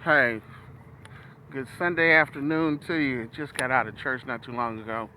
Hey, good Sunday afternoon to you. Just got out of church not too long ago.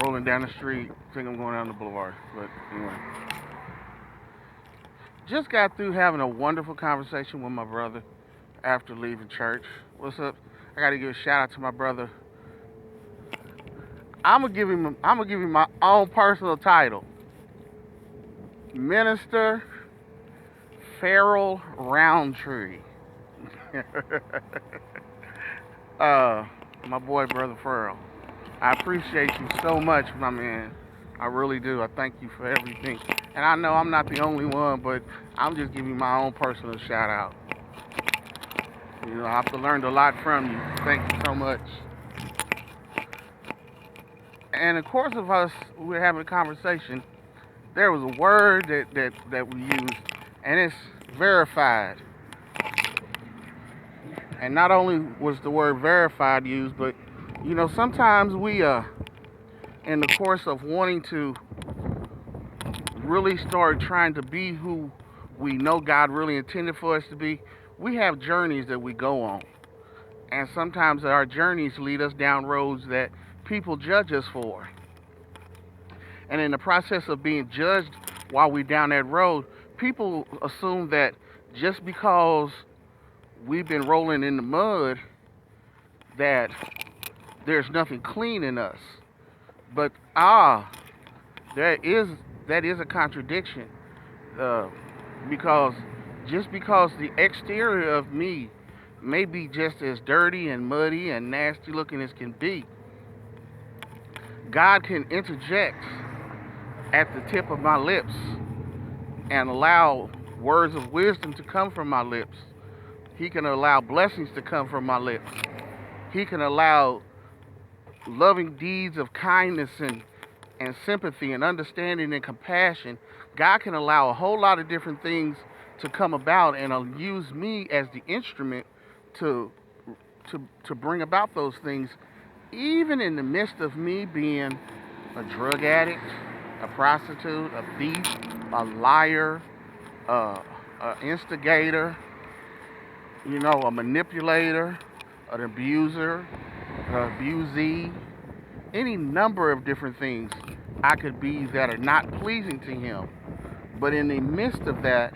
Rolling down the street. Think I'm going down the boulevard. But anyway, just got through having a wonderful conversation with my brother after leaving church. What's up? I got to give a shout out to my brother. I'm gonna give him my own personal title, Minister Farrell Roundtree. uh, my boy, brother Farrell. I appreciate you so much, my man. I really do. I thank you for everything. And I know I'm not the only one, but I'm just giving you my own personal shout out. I've learned a lot from you. Thank you so much. And of course, of us, we're having a conversation. There was a word that we used, and it's verified. And not only was the word verified used, but sometimes we in the course of wanting to really start trying to be who we know God really intended for us to be, we have journeys that we go on. And sometimes our journeys lead us down roads that people judge us for. And in the process of being judged while we're down that road, people assume that just because we've been rolling in the mud, that there's nothing clean in us. But there is that is a contradiction, uh, because just because the exterior of me may be just as dirty and muddy and nasty looking as can be, God can interject at the tip of my lips and allow words of wisdom to come from my lips. He can allow blessings to come from my lips. He can allow loving deeds of kindness and sympathy and understanding and compassion. God can allow a whole lot of different things to come about and use me as the instrument to to bring about those things, even in the midst of me being a drug addict, a prostitute, a thief, a liar, an instigator, a manipulator, an abuser, an abusee, any number of different things I could be that are not pleasing to Him. But in the midst of that,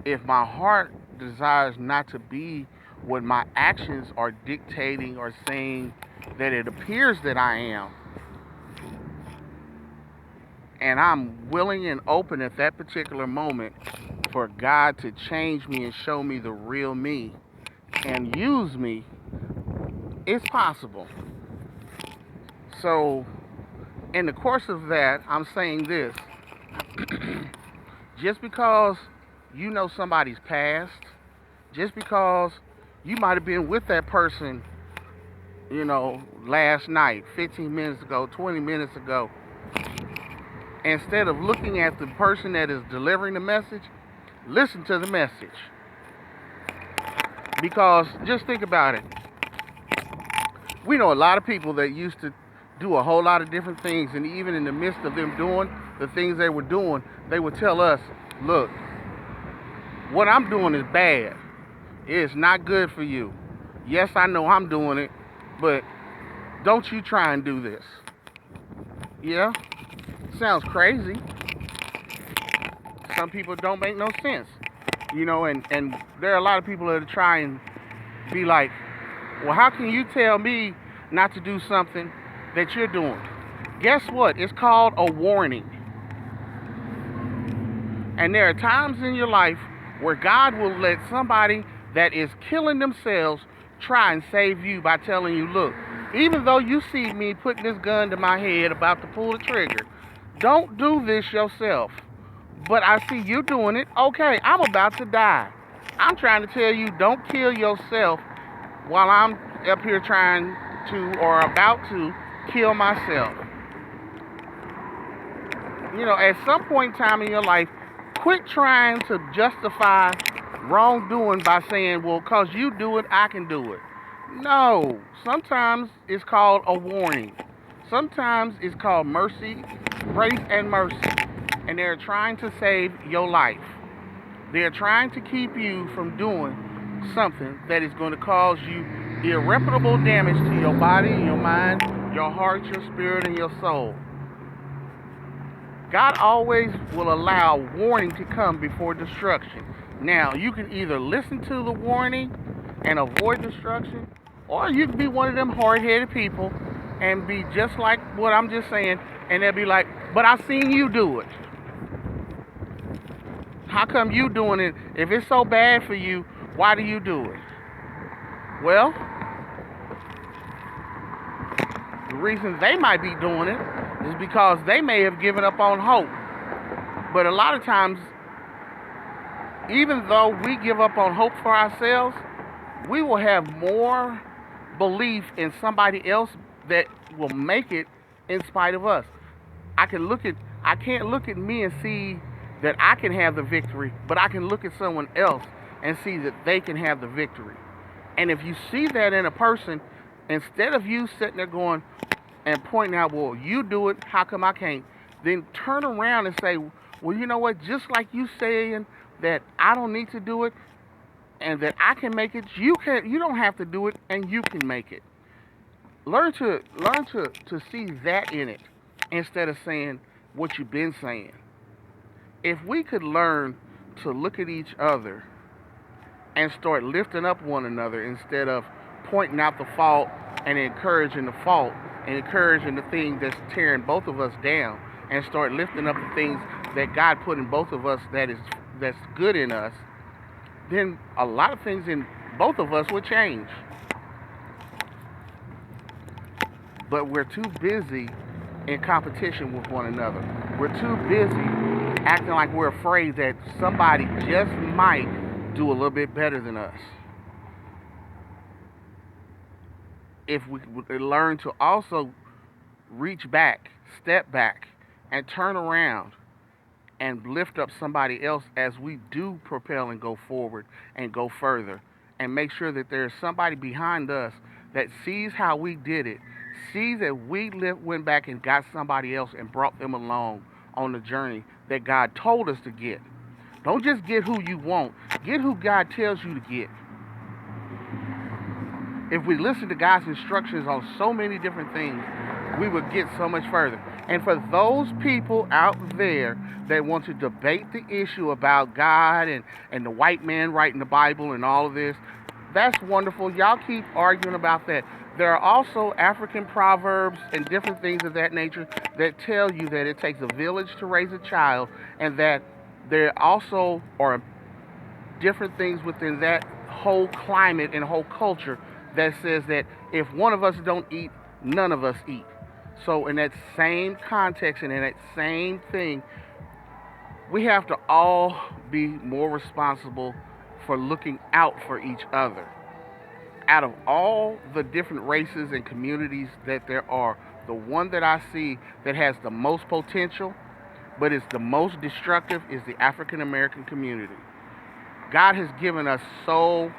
if my heart desires not to be what my actions are dictating or saying that it appears that I am, and I'm willing and open at that particular moment for God to change me and show me the real me and use me, it's possible. So, in the course of that, I'm saying this: just because you know somebody's past, just because you might have been with that person, last night, 15 minutes ago, 20 minutes ago, instead of looking at the person that is delivering the message, listen to the message. Because just think about it. We know a lot of people that used to do a whole lot of different things, and even in the midst of them doing the things they were doing, they would tell us, look, what I'm doing is bad. It's not good for you. Yes, I know I'm doing it, but don't you try and do this. Yeah, sounds crazy. Some people don't make no sense. And there are a lot of people that try and be like, well, how can you tell me not to do something that you're doing? Guess what? It's called a warning. And there are times in your life where God will let somebody that is killing themselves try and save you by telling you, look, even though you see me putting this gun to my head about to pull the trigger, don't do this yourself. But I see you doing it. Okay, I'm about to die. I'm trying to tell you, don't kill yourself while I'm up here trying to or about to kill myself. At some point in time in your life, quit trying to justify wrongdoing by saying, well, because you do it, I can do it. No, sometimes it's called a warning. Sometimes it's called mercy, grace, and mercy. And they're trying to save your life. They're trying to keep you from doing something that is going to cause you irreparable damage to your body, your mind, your heart, your spirit, and your soul. God always will allow warning to come before destruction. Now, you can either listen to the warning and avoid destruction, or you can be one of them hard-headed people and be just like what I'm just saying, and they'll be like, but I seen you do it. How come you doing it? If it's so bad for you, why do you do it? Well, the reason they might be doing it is because they may have given up on hope. But a lot of times, even though we give up on hope for ourselves, we will have more belief in somebody else that will make it in spite of us. I can't look at me and see that I can have the victory, but I can look at someone else and see that they can have the victory. And if you see that in a person, instead of you sitting there going and pointing out, well, you do it, how come I can't? Then turn around and say, well, you know what? Just like you saying that I don't need to do it and that I can make it, you can. You don't have to do it, and you can make it. Learn to see that in it instead of saying what you've been saying. If we could learn to look at each other and start lifting up one another instead of pointing out the fault and encouraging the fault and encouraging the thing that's tearing both of us down, and start lifting up the things that God put in both of us that's good in us, then a lot of things in both of us would change. But we're too busy in competition with one another. We're too busy acting like we're afraid that somebody just might do a little bit better than us. If we would learn to also reach back, step back, and turn around and lift up somebody else as we do propel and go forward and go further, and make sure that there's somebody behind us that sees how we did it, sees that went back and got somebody else and brought them along on the journey that God told us to get. Don't just get who you want, get who God tells you to get. If we listen to God's instructions on so many different things, we would get so much further. And for those people out there that want to debate the issue about God and the white man writing the Bible and all of this, that's wonderful. Y'all keep arguing about that. There are also African proverbs and different things of that nature that tell you that it takes a village to raise a child, and that there also are different things within that whole climate and whole culture that says that if one of us don't eat, none of us eat. So in that same context and in that same thing, we have to all be more responsible for looking out for each other. Out of all the different races and communities that there are, the one that I see that has the most potential but is the most destructive is the African American community. God has given us so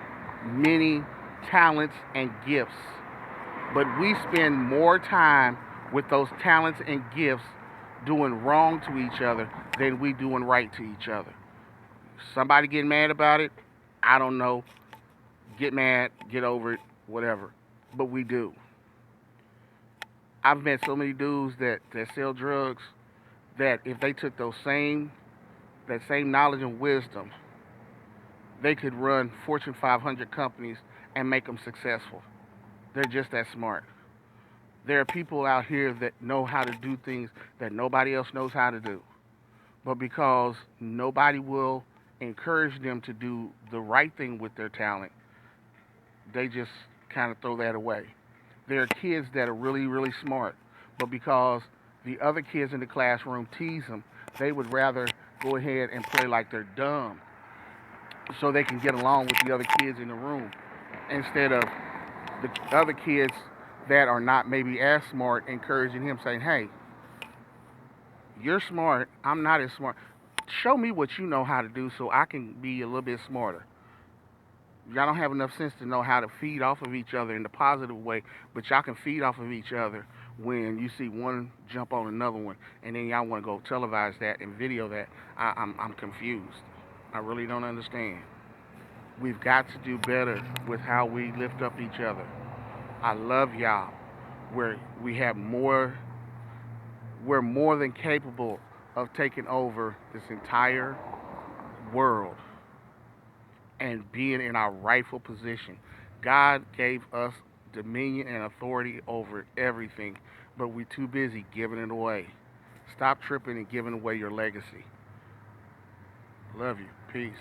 many talents and gifts, but we spend more time with those talents and gifts doing wrong to each other than we doing right to each other. Somebody get mad about it, I don't know. Get mad, get over it, whatever. But we do. I've met so many dudes that sell drugs that if they took that same knowledge and wisdom, they could run Fortune 500 companies and make them successful. They're just that smart. There are people out here that know how to do things that nobody else knows how to do. But because nobody will encourage them to do the right thing with their talent, they just kind of throw that away. There are kids that are really, really smart, but because the other kids in the classroom tease them, they would rather go ahead and play like they're dumb so they can get along with the other kids in the room instead of the other kids that are not maybe as smart encouraging him, saying, hey, you're smart, I'm not as smart. Show me what you know how to do so I can be a little bit smarter. Y'all don't have enough sense to know how to feed off of each other in the positive way, but y'all can feed off of each other when you see one jump on another one, and then y'all want to go televise that and video that. I'm confused. I really don't understand. We've got to do better with how we lift up each other. I love y'all. We have more, we're more than capable of taking over this entire world and being in our rightful position. God gave us dominion and authority over everything, but we're too busy giving it away. Stop tripping and giving away your legacy. Love you. Peace.